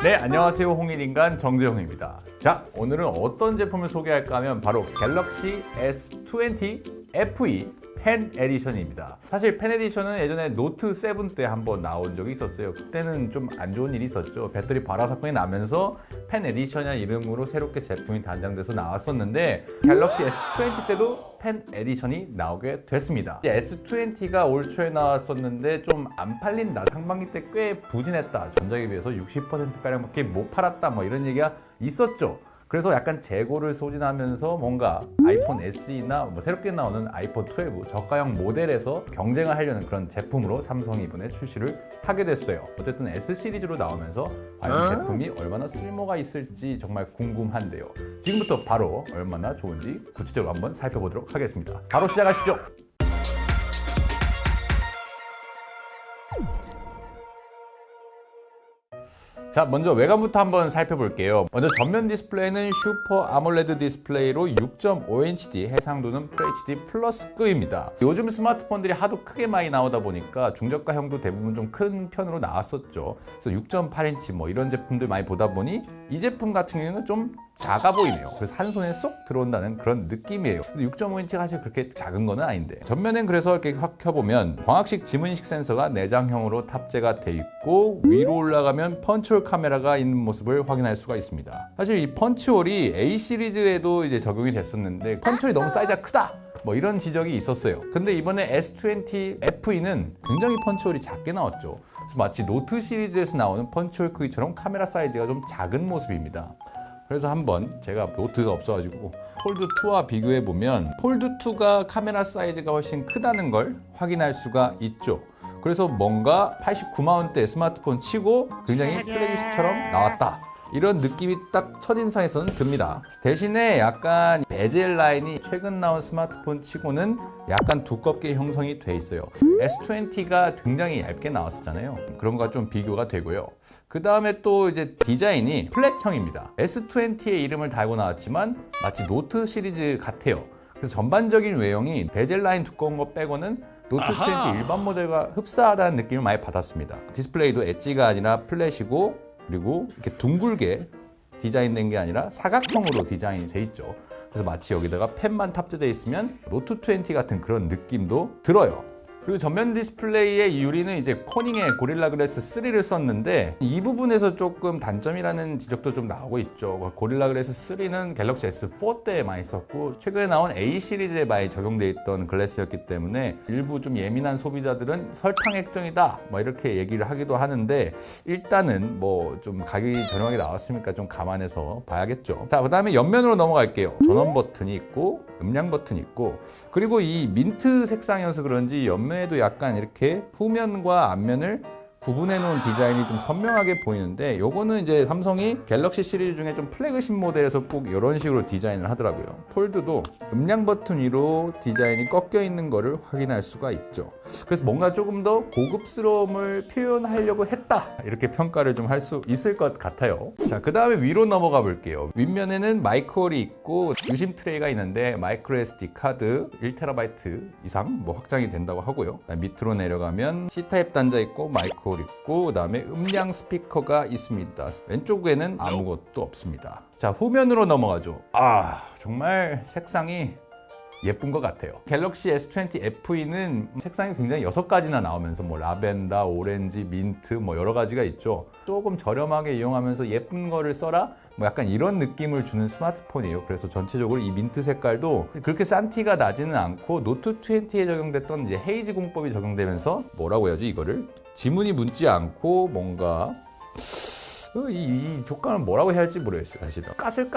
네, 안녕하세요. 홍일인간 정재형입니다. 자, 오늘은 어떤 제품을 소개할까 하면 바로 갤럭시 S20 FE 펜 에디션입니다. 사실 펜 에디션은 예전에 노트 7 때 한번 나온 적이 있었어요. 그때는 좀 안 좋은 일이 있었죠. 배터리 발화 사건이 나면서 펜 에디션이라는 이름으로 새롭게 제품이 단장돼서 나왔었는데 갤럭시 S20 때도 펜 에디션이 나오게 됐습니다. S20가 올 초에 나왔었는데 좀 안 팔린다. 상반기 때 꽤 부진했다. 전작에 비해서 60%가량밖에 못 팔았다. 뭐 이런 얘기가 있었죠. 그래서 약간 재고를 소진하면서 뭔가 아이폰 SE나 뭐 새롭게 나오는 아이폰 12 저가형 모델에서 경쟁을 하려는 그런 제품으로 삼성이 이번에 출시를 하게 됐어요. 어쨌든 S 시리즈로 나오면서 과연 제품이 얼마나 쓸모가 있을지 정말 궁금한데요. 지금부터 바로 얼마나 좋은지 구체적으로 한번 살펴보도록 하겠습니다. 바로 시작하시죠. 자, 먼저 외관부터 한번 살펴볼게요. 먼저 전면 디스플레이는 슈퍼 아몰레드 디스플레이로 6.5인치 해상도는 FHD 플러스급입니다. 요즘 스마트폰들이 하도 크게 많이 나오다 보니까 중저가형도 대부분 좀 큰 편으로 나왔었죠. 그래서 6.8인치 뭐 이런 제품들 많이 보다 보니 이 제품 같은 경우는 좀 작아 보이네요. 그래서 한 손에 쏙 들어온다는 그런 느낌이에요. 근데 6.5인치가 사실 그렇게 작은 건 아닌데 전면엔 그래서 이렇게 확 켜보면 광학식 지문인식 센서가 내장형으로 탑재가 돼 있고 위로 올라가면 펀치홀 카메라가 있는 모습을 확인할 수가 있습니다. 사실 이 펀치홀이 A 시리즈에도 이제 적용이 됐었는데 펀치홀이 너무 사이즈가 크다 뭐 이런 지적이 있었어요. 근데 이번에 S20 FE는 굉장히 펀치홀이 작게 나왔죠. 그래서 마치 노트 시리즈에서 나오는 펀치홀 크기처럼 카메라 사이즈가 좀 작은 모습입니다. 그래서 한번 제가 노트가 없어가지고 폴드2와 비교해보면 폴드2가 카메라 사이즈가 훨씬 크다는 걸 확인할 수가 있죠. 그래서 뭔가 89만원대 스마트폰 치고 굉장히 플래그십처럼 나왔다. 이런 느낌이 딱 첫인상에서는 듭니다. 대신에 약간 베젤 라인이 최근 나온 스마트폰 치고는 약간 두껍게 형성이 돼 있어요. S20가 굉장히 얇게 나왔었잖아요. 그런 거가 좀 비교가 되고요. 그 다음에 또 이제 디자인이 플랫형입니다. S20의 이름을 달고 나왔지만 마치 노트 시리즈 같아요. 그래서 전반적인 외형이 베젤 라인 두꺼운 거 빼고는 노트 20 일반 모델과 흡사하다는 느낌을 많이 받았습니다. 디스플레이도 엣지가 아니라 플랫이고 그리고 이렇게 둥글게 디자인된 게 아니라 사각형으로 디자인이 돼 있죠. 그래서 마치 여기다가 펜만 탑재되어 있으면 노트 20 같은 그런 느낌도 들어요. 그리고 전면 디스플레이의 유리는 이제 코닝의 고릴라 글래스 3를 썼는데 이 부분에서 조금 단점이라는 지적도 좀 나오고 있죠. 고릴라 글래스 3는 갤럭시 S4 때 많이 썼고 최근에 나온 A 시리즈에 많이 적용돼 있던 글래스였기 때문에 일부 좀 예민한 소비자들은 설탕 액정이다 뭐 이렇게 얘기를 하기도 하는데 일단은 뭐 좀 가격이 저렴하게 나왔으니까 좀 감안해서 봐야겠죠. 자, 그다음에 옆면으로 넘어갈게요. 전원 버튼이 있고 음량 버튼이 있고 그리고 이 민트 색상이어서 그런지 옆면에도 약간 이렇게 후면과 앞면을 구분해 놓은 디자인이 좀 선명하게 보이는데 요거는 이제 삼성이 갤럭시 시리즈 중에 좀 플래그십 모델에서 꼭 이런 식으로 디자인을 하더라고요. 폴드도 음량 버튼 위로 디자인이 꺾여 있는 거를 확인할 수가 있죠. 그래서 뭔가 조금 더 고급스러움을 표현하려고 했다 이렇게 평가를 좀 할 수 있을 것 같아요. 자, 그 다음에 위로 넘어가 볼게요. 윗면에는 마이크홀이 있고 유심 트레이가 있는데 마이크로 SD 카드 1TB 이상 뭐 확장이 된다고 하고요. 밑으로 내려가면 C타입 단자 있고 마이크홀 있고 그다음에 음량 스피커가 있습니다. 왼쪽에는 아무것도 없습니다. 자, 후면으로 넘어가죠. 정말 색상이 예쁜 것 같아요. 갤럭시 S20 FE는 색상이 굉장히 6가지나 나오면서 뭐 라벤더, 오렌지, 민트 뭐 여러 가지가 있죠. 조금 저렴하게 이용하면서 예쁜 거를 써라? 뭐 약간 이런 느낌을 주는 스마트폰이에요. 그래서 전체적으로 이 민트 색깔도 그렇게 싼 티가 나지는 않고 노트 20에 적용됐던 이제 헤이즈 공법이 적용되면서 뭐라고 해야지 이거를? 지문이 묻지 않고 뭔가 이 촉감을 뭐라고 해야 할지 모르겠어요. 사실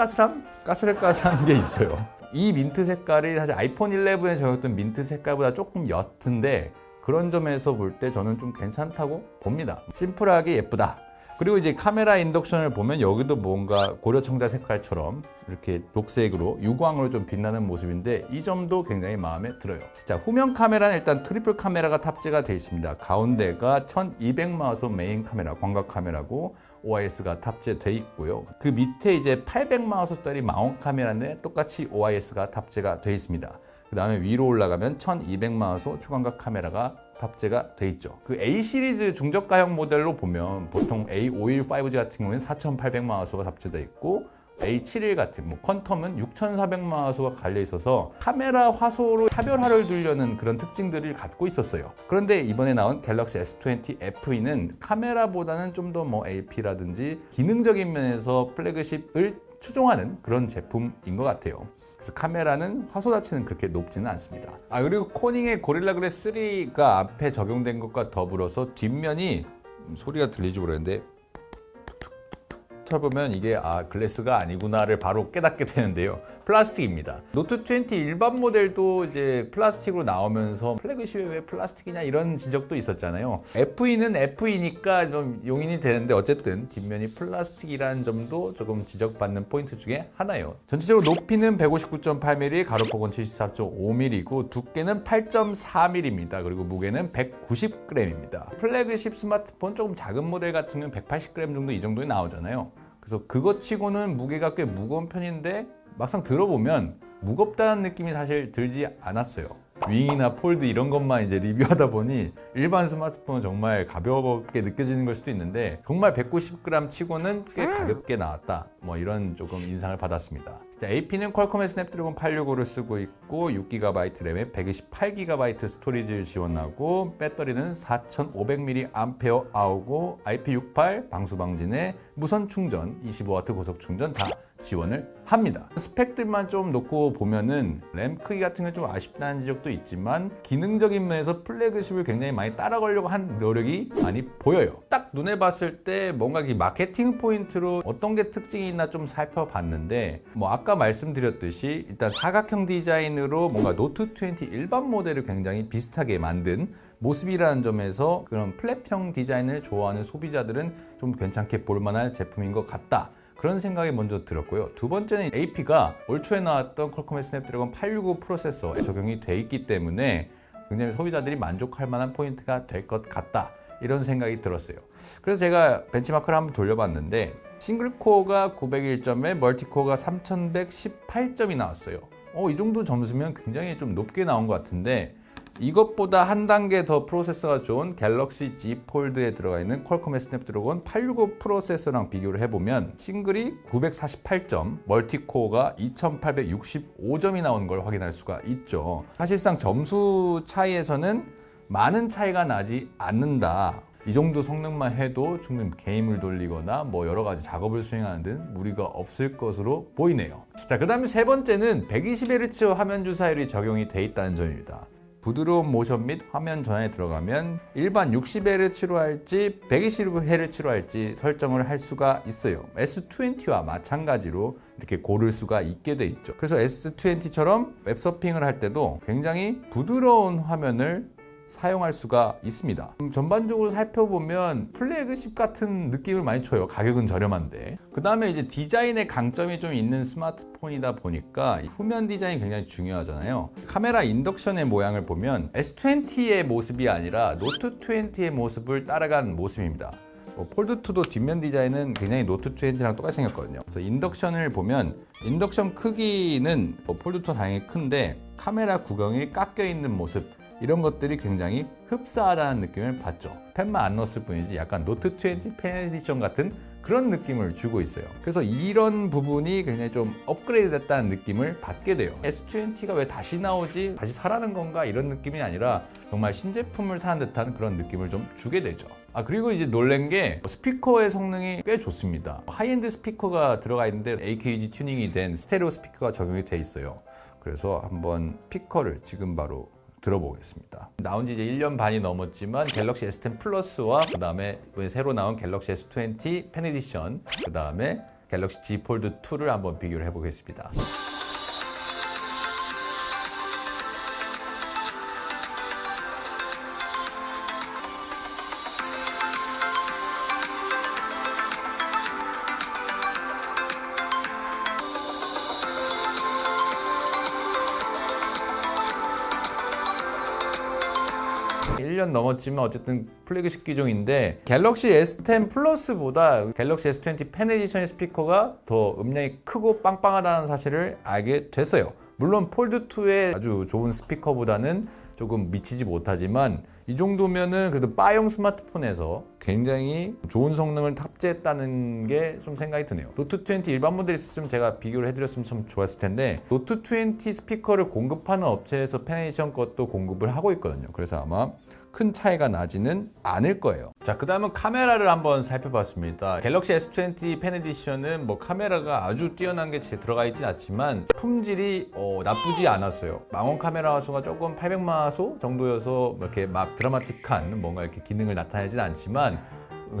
까슬까슬한 게 있어요. 이 민트 색깔이 사실 아이폰 11에 적용했던 민트 색깔보다 조금 옅은데 그런 점에서 볼 때 저는 좀 괜찮다고 봅니다. 심플하게 예쁘다. 그리고 이제 카메라 인덕션을 보면 여기도 뭔가 고려청자 색깔처럼 이렇게 녹색으로 유광으로 좀 빛나는 모습인데 이 점도 굉장히 마음에 들어요. 자, 후면 카메라는 일단 트리플 카메라가 탑재가 되어 있습니다. 가운데가 1200마우스 메인 카메라, 광각 카메라고 OIS가 탑재되어 있고요. 그 밑에 이제 800마우스짜리 마운트 카메라인데 똑같이 OIS가 탑재가 되어 있습니다. 그 다음에 위로 올라가면 1200마우스 초광각 카메라가 탑재가 돼 있죠. 그 A 시리즈 중저가형 모델로 보면 보통 A51 5G 같은 경우에는 4,800만 화소가 탑재되어 있고 A71 같은 쿼텀은 6,400만 화소가 갈려 있어서 카메라 화소로 차별화를 두려는 그런 특징들을 갖고 있었어요. 그런데 이번에 나온 갤럭시 S20 FE는 카메라보다는 좀 더 AP라든지 기능적인 면에서 플래그십을 추종하는 그런 제품인 것 같아요. 그래서 카메라는 화소 자체는 그렇게 높지는 않습니다. 그리고 코닝의 고릴라 글래스 3가 앞에 적용된 것과 더불어서 뒷면이 소리가 들리지 모르겠는데 보면 이게 글래스가 아니구나를 바로 깨닫게 되는데요. 플라스틱입니다. 노트 20 일반 모델도 이제 플라스틱으로 나오면서 플래그십에 왜 플라스틱이냐 이런 지적도 있었잖아요. FE는 FE니까 좀 용인이 되는데 어쨌든 뒷면이 플라스틱이라는 점도 조금 지적받는 포인트 중에 하나예요. 전체적으로 높이는 159.8mm, 가로폭은 74.5mm이고 두께는 8.4mm입니다. 그리고 무게는 190g입니다. 플래그십 스마트폰 조금 작은 모델 같은 경우는 180g 정도 이 정도에 나오잖아요. 그래서 그것 치고는 무게가 꽤 무거운 편인데 막상 들어보면 무겁다는 느낌이 사실 들지 않았어요. 윙이나 폴드 이런 것만 이제 리뷰하다 보니 일반 스마트폰은 정말 가볍게 느껴지는 걸 수도 있는데 정말 190g 치고는 꽤 가볍게 나왔다. 이런 조금 인상을 받았습니다. AP는 퀄컴의 스냅드래곤 865를 쓰고 있고 6GB 램에 128GB 스토리지를 지원하고 배터리는 4500mAh고 IP68 방수 방진에 무선 충전, 25W 고속 충전 다 지원을 합니다. 스펙들만 좀 놓고 보면은 램 크기 같은 게 좀 아쉽다는 지적도 있지만 기능적인 면에서 플래그십을 굉장히 많이 따라가려고 한 노력이 많이 보여요. 딱 눈에 봤을 때 뭔가 이 마케팅 포인트로 어떤 게 특징이 있나 좀 살펴봤는데 아까 말씀드렸듯이 일단 사각형 디자인으로 뭔가 노트 20 일반 모델을 굉장히 비슷하게 만든 모습이라는 점에서 그런 플랫형 디자인을 좋아하는 소비자들은 좀 괜찮게 볼만한 제품인 것 같다. 그런 생각이 먼저 들었고요. 두 번째는 AP가 올 초에 나왔던 퀄컴의 스냅드래곤 865 프로세서에 적용이 돼 있기 때문에 굉장히 소비자들이 만족할 만한 포인트가 될 것 같다. 이런 생각이 들었어요. 그래서 제가 벤치마크를 한번 돌려봤는데 싱글코어가 901점에 멀티코어가 3118점이 나왔어요. 이 정도 점수면 굉장히 좀 높게 나온 것 같은데 이것보다 한 단계 더 프로세서가 좋은 갤럭시 Z 폴드에 들어가 있는 퀄컴의 스냅드래곤 865 프로세서랑 비교를 해보면 싱글이 948점, 멀티코어가 2865점이 나오는 걸 확인할 수가 있죠. 사실상 점수 차이에서는 많은 차이가 나지 않는다. 이 정도 성능만 해도 충분히 게임을 돌리거나 여러 가지 작업을 수행하는 데 무리가 없을 것으로 보이네요. 자, 그 다음에 세 번째는 120Hz 화면 주사율이 적용이 돼 있다는 점입니다. 부드러운 모션 및 화면 전환에 들어가면 일반 60Hz로 할지 120Hz로 할지 설정을 할 수가 있어요. S20와 마찬가지로 이렇게 고를 수가 있게 돼 있죠. 그래서 S20처럼 웹서핑을 할 때도 굉장히 부드러운 화면을 사용할 수가 있습니다. 전반적으로 살펴보면 플래그십 같은 느낌을 많이 줘요. 가격은 저렴한데. 그 다음에 이제 디자인의 강점이 좀 있는 스마트폰이다 보니까 후면 디자인이 굉장히 중요하잖아요. 카메라 인덕션의 모양을 보면 S20의 모습이 아니라 노트 20의 모습을 따라간 모습입니다. 폴드2도 뒷면 디자인은 굉장히 노트 20랑 똑같이 생겼거든요. 그래서 인덕션을 보면 인덕션 크기는 폴드2가 당연히 큰데 카메라 구경이 깎여 있는 모습 이런 것들이 굉장히 흡사하다는 느낌을 받죠. 펜만 안 넣었을 뿐이지 약간 노트 20 펜 에디션 같은 그런 느낌을 주고 있어요. 그래서 이런 부분이 굉장히 좀 업그레이드 됐다는 느낌을 받게 돼요. S20가 왜 다시 나오지? 다시 사라는 건가? 이런 느낌이 아니라 정말 신제품을 사는 듯한 그런 느낌을 좀 주게 되죠. 그리고 이제 놀란 게 스피커의 성능이 꽤 좋습니다. 하이엔드 스피커가 들어가 있는데 AKG 튜닝이 된 스테레오 스피커가 적용이 돼 있어요. 그래서 한번 스피커를 지금 바로 들어보겠습니다. 나온 지 이제 1년 반이 넘었지만 갤럭시 S10 플러스와 그 다음에 이번에 새로 나온 갤럭시 S20 펜 에디션 그 다음에 갤럭시 Z 폴드 2를 한번 비교를 해보겠습니다. 넘었지만 어쨌든 플래그십 기종인데 갤럭시 S10 플러스보다 갤럭시 S20 펜 에디션의 스피커가 더 음량이 크고 빵빵하다는 사실을 알게 됐어요. 물론 폴드2의 아주 좋은 스피커보다는 조금 미치지 못하지만 이 정도면은 그래도 바형 스마트폰에서 굉장히 좋은 성능을 탑재했다는 게 좀 생각이 드네요. 노트 20 일반 모델이 있었으면 제가 비교를 해드렸으면 참 좋았을 텐데 노트 20 스피커를 공급하는 업체에서 페네디션 것도 공급을 하고 있거든요. 그래서 아마 큰 차이가 나지는 않을 거예요. 자, 그 다음은 카메라를 한번 살펴봤습니다. 갤럭시 S20 펜 에디션은 뭐 카메라가 아주 뛰어난 게 들어가 있진 않지만 품질이 나쁘지 않았어요. 망원 카메라 화소가 조금 800만 화소 정도여서 이렇게 막 드라마틱한 뭔가 이렇게 기능을 나타내진 않지만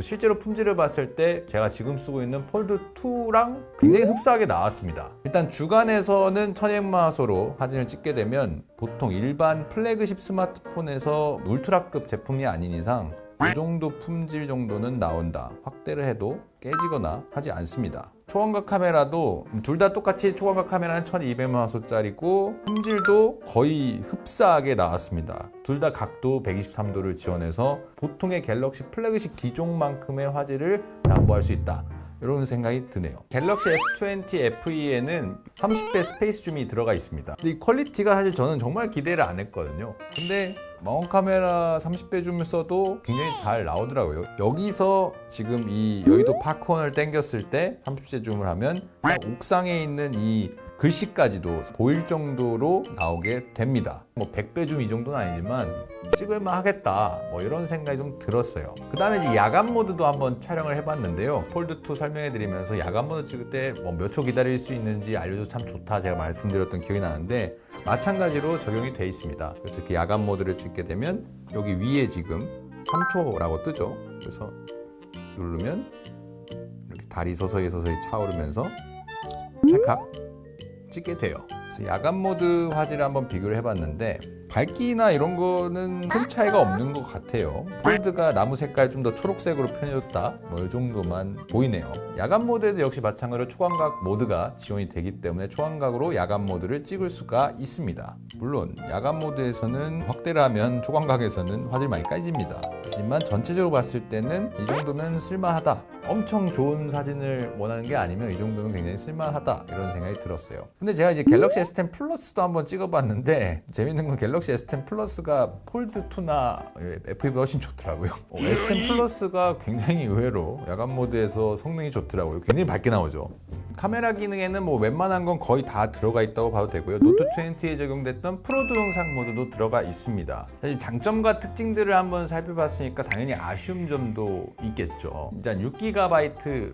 실제로 품질을 봤을 때 제가 지금 쓰고 있는 폴드2랑 굉장히 흡사하게 나왔습니다. 일단 주간에서는 1200만 화소로 사진을 찍게 되면 보통 일반 플래그십 스마트폰에서 울트라급 제품이 아닌 이상 이 정도 품질 정도는 나온다. 확대를 해도 깨지거나 하지 않습니다. 초광각 카메라도 둘 다 똑같이 초광각 카메라는 1200만 화소짜리고 품질도 거의 흡사하게 나왔습니다. 둘 다 각도 123도를 지원해서 보통의 갤럭시 플래그십 기종만큼의 화질을 담보할 수 있다. 이런 생각이 드네요. 갤럭시 S20 FE에는 30배 스페이스 줌이 들어가 있습니다. 근데 이 퀄리티가 사실 저는 정말 기대를 안 했거든요. 근데 망원 카메라 30배 줌을 써도 굉장히 잘 나오더라고요. 여기서 지금 이 여의도 파크원을 당겼을 때 30배 줌을 하면 옥상에 있는 이 글씨까지도 보일 정도로 나오게 됩니다. 뭐 100배 줌 이 정도는 아니지만 찍을만 하겠다 뭐 이런 생각이 좀 들었어요. 그 다음에 이제 야간 모드도 한번 촬영을 해봤는데요. 폴드2 설명해 드리면서 야간 모드 찍을 때 뭐 몇 초 기다릴 수 있는지 알려줘서 참 좋다 제가 말씀드렸던 기억이 나는데 마찬가지로 적용이 돼 있습니다. 그래서 이렇게 야간 모드를 찍게 되면 여기 위에 지금 3초라고 뜨죠. 그래서 누르면 이렇게 달이 서서히 차오르면서 찰칵 찍게 돼요. 그래서 야간 모드 화질을 한번 비교를 해봤는데 밝기나 이런 거는 큰 차이가 없는 것 같아요. 폴드가 나무 색깔 좀 더 초록색으로 편해졌다 뭐 이 정도만 보이네요. 야간 모드에도 역시 마찬가지로 초광각 모드가 지원이 되기 때문에 초광각으로 야간 모드를 찍을 수가 있습니다. 물론 야간 모드에서는 확대를 하면 초광각에서는 화질 많이 까집니다. 하지만 전체적으로 봤을 때는 이 정도면 쓸만하다. 엄청 좋은 사진을 원하는 게 아니면 이 정도면 굉장히 쓸만하다 이런 생각이 들었어요. 근데 제가 이제 갤럭시 S10 플러스도 한번 찍어봤는데 재밌는 건 갤럭시 S10 플러스가 폴드2나 FE보다 훨씬 좋더라고요. S10 플러스가 굉장히 의외로 야간 모드에서 성능이 좋더라고요. 굉장히 밝게 나오죠. 카메라 기능에는 뭐 웬만한 건 거의 다 들어가 있다고 봐도 되고요. 노트 20에 적용됐던 프로 동영상 모드도 들어가 있습니다. 사실 장점과 특징들을 한번 살펴봤으니까 당연히 아쉬운 점도 있겠죠. 일단 6GB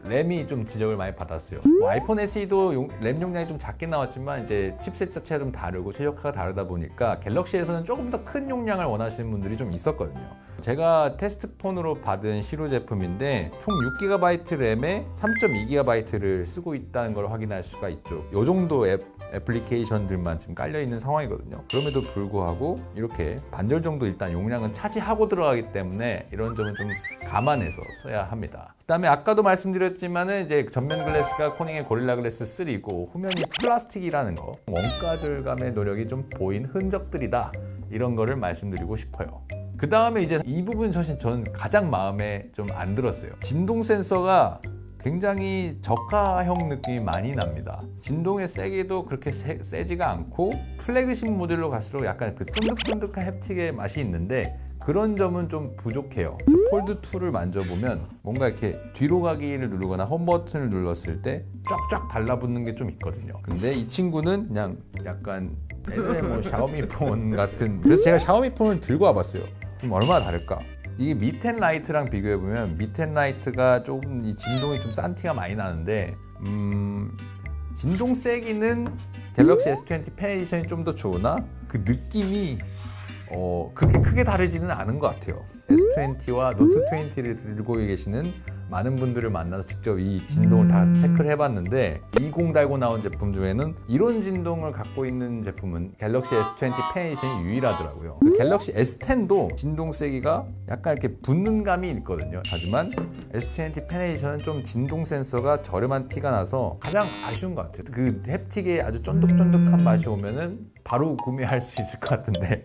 램이 좀 지적을 많이 받았어요. 뭐 아이폰 SE도 램 용량이 좀 작게 나왔지만 이제 칩셋 자체가 좀 다르고 최적화가 다르다 보니까 갤럭시에서는 조금 더 큰 용량을 원하시는 분들이 좀 있었거든요. 제가 테스트폰으로 받은 시로 제품인데 총 6GB 램에 3.2GB를 쓰고 있다는 걸 확인할 수가 있죠. 이 정도 애플리케이션들만 지금 깔려있는 상황이거든요. 그럼에도 불구하고 이렇게 반절 정도 일단 용량은 차지하고 들어가기 때문에 이런 점은 좀 감안해서 써야 합니다. 그 다음에 아까도 말씀드렸지만은 이제 전면 글래스가 코닝의 고릴라 글래스 3고 후면이 플라스틱이라는 거, 원가 절감의 노력이 좀 보인 흔적들이다. 이런 거를 말씀드리고 싶어요. 그 다음에 이제 이 부분 사실 저는 가장 마음에 좀 안 들었어요. 진동 센서가 굉장히 저가형 느낌이 많이 납니다. 진동의 세기도 그렇게 세지가 않고 플래그십 모델로 갈수록 약간 그 쫀득쫀득한 햅틱의 맛이 있는데 그런 점은 좀 부족해요. 그래서 폴드2를 만져보면 뭔가 이렇게 뒤로 가기를 누르거나 홈 버튼을 눌렀을 때 쫙쫙 달라붙는 게 좀 있거든요. 근데 이 친구는 그냥 약간 예전에 뭐 샤오미 폰 같은, 그래서 제가 샤오미 폰을 들고 와봤어요. 좀 얼마나 다를까? 이게 미텐 라이트랑 비교해보면 미텐 라이트가 조금 이 진동이 좀 싼 티가 많이 나는데 진동 세기는 갤럭시 S20 펜 에디션이 좀 더 좋으나 그 느낌이 그렇게 크게 다르지는 않은 것 같아요. S20와 노트 20를 들고 계시는 많은 분들을 만나서 직접 이 진동을 다 체크를 해봤는데 20 달고 나온 제품 중에는 이런 진동을 갖고 있는 제품은 갤럭시 S20 펜 에디션이 유일하더라고요. 갤럭시 S10도 진동 세기가 약간 이렇게 붙는 감이 있거든요. 하지만 S20 펜 에디션은 좀 진동 센서가 저렴한 티가 나서 가장 아쉬운 것 같아요. 그 햅틱에 아주 쫀득쫀득한 맛이 오면은 바로 구매할 수 있을 것 같은데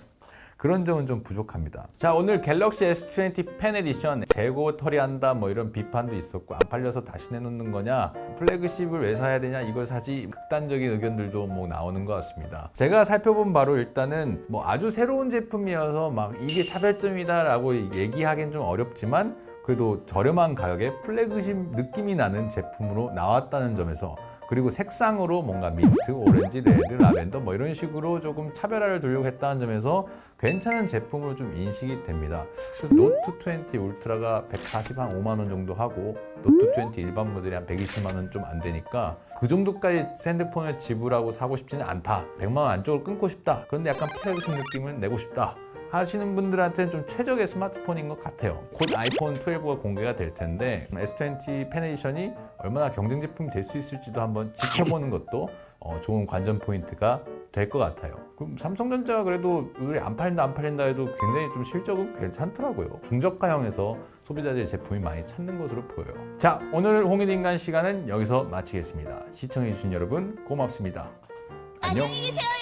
그런 점은 좀 부족합니다. 자, 오늘 갤럭시 S20 펜 에디션 재고 처리한다 뭐 이런 비판도 있었고, 안 팔려서 다시 내놓는 거냐, 플래그십을 왜 사야 되냐, 이걸 사지, 극단적인 의견들도 뭐 나오는 것 같습니다. 제가 살펴본 바로 일단은 뭐 아주 새로운 제품이어서 막 이게 차별점이다 라고 얘기하기는 좀 어렵지만, 그래도 저렴한 가격에 플래그십 느낌이 나는 제품으로 나왔다는 점에서, 그리고 색상으로 뭔가 민트, 오렌지, 레드, 라벤더 뭐 이런 식으로 조금 차별화를 두려고 했다는 점에서 괜찮은 제품으로 좀 인식이 됩니다. 그래서 노트 20 울트라가 145만 원 정도 하고, 노트 20 일반 모델이 한 120만 원 좀 안 되니까 그 정도까지 핸드폰을 지불하고 사고 싶지는 않다. 100만 원 안쪽으로 끊고 싶다. 그런데 약간 플래그십 느낌을 내고 싶다 하시는 분들한테는 좀 최적의 스마트폰인 것 같아요. 곧 아이폰 12가 공개가 될 텐데 S20 펜 에디션이 얼마나 경쟁 제품이 될 수 있을지도 한번 지켜보는 것도 좋은 관전 포인트가 될 것 같아요. 그럼 삼성전자가 그래도 우리 안 팔린다 해도 굉장히 좀 실적은 괜찮더라고요. 중저가형에서 소비자들의 제품이 많이 찾는 것으로 보여요. 자, 오늘 홍익인간 시간은 여기서 마치겠습니다. 시청해주신 여러분 고맙습니다. 안녕. 안녕히 계세요.